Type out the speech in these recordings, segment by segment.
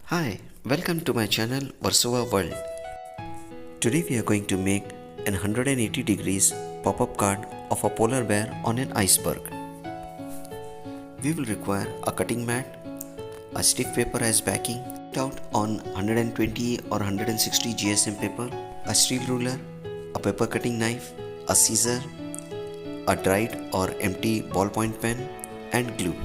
Hi, welcome to my channel Warsaw World. Today we are going to make an 180 degrees pop-up card of a polar bear on an iceberg. We will require a cutting mat, a stiff paper as backing, out on 120 or 160 GSM paper, a steel ruler, a paper cutting knife, a scissor, a dried or empty ballpoint pen and glue.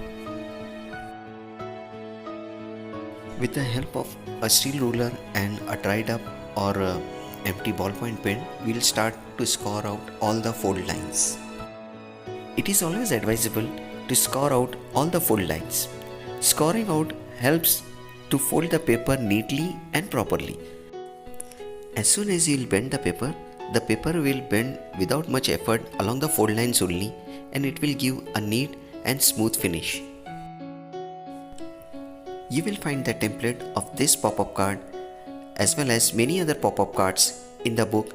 With the help of a steel ruler and a dried up or empty ballpoint pen, we will start to score out all the fold lines. It is always advisable to score out all the fold lines. Scoring out helps to fold the paper neatly and properly. As soon as you will bend the paper will bend without much effort along the fold lines only, and it will give a neat and smooth finish. You will find the template of this pop-up card as well as many other pop-up cards in the book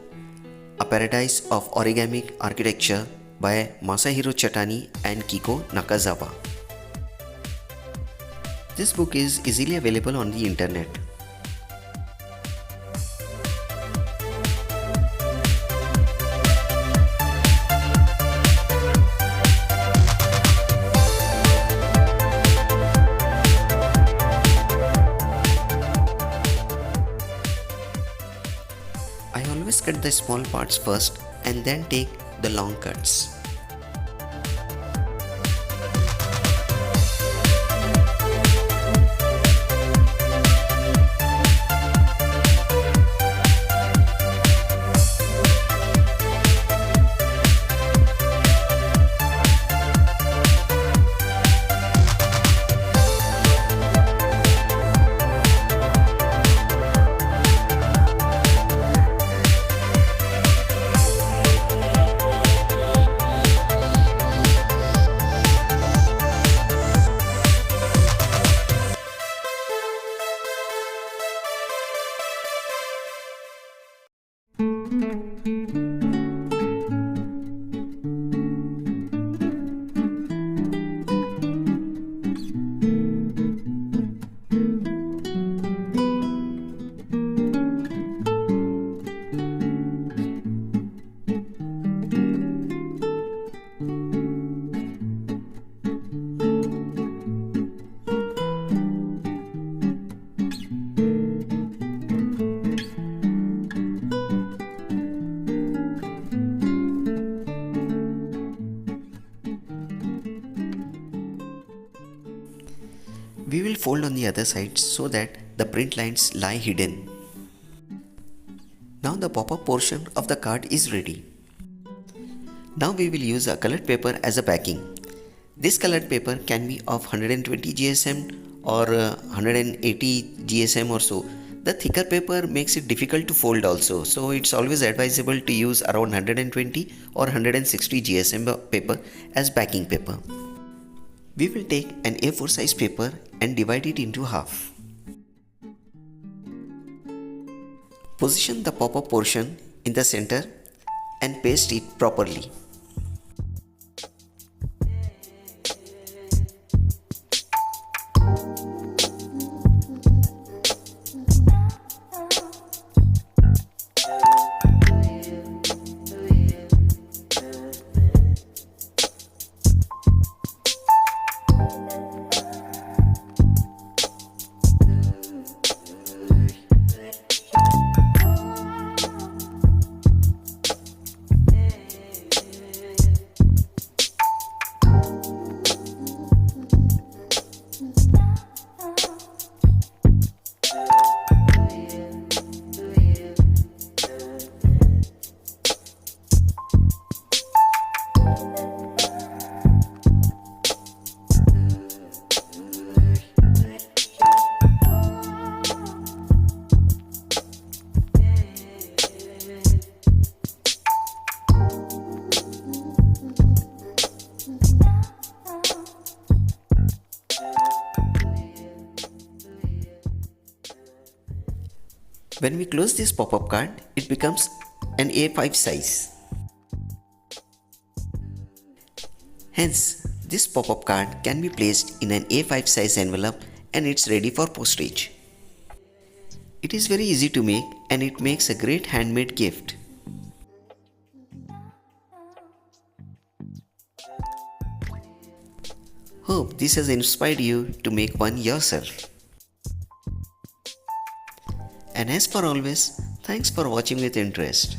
A Paradise of Origamic Architecture by Masahiro Chatani and Keiko Nakazawa. This book is easily available on the internet. I always cut the small parts first and then take the long cuts. We will fold on the other side so that the print lines lie hidden. Now the pop-up portion of the card is ready. Now we will use a colored paper as a backing. This colored paper can be of 120 GSM or 180 GSM or so. The thicker paper makes it difficult to fold also, so it's always advisable to use around 120 or 160 GSM paper as backing paper. We will take an A4 size paper and divide it into half. Position the pop-up portion in the center and paste it properly. When we close this pop-up card, it becomes an A5 size. Hence, this pop-up card can be placed in an A5 size envelope and it's ready for postage. It is very easy to make and it makes a great handmade gift. Hope this has inspired you to make one yourself. And as per always, thanks for watching with interest.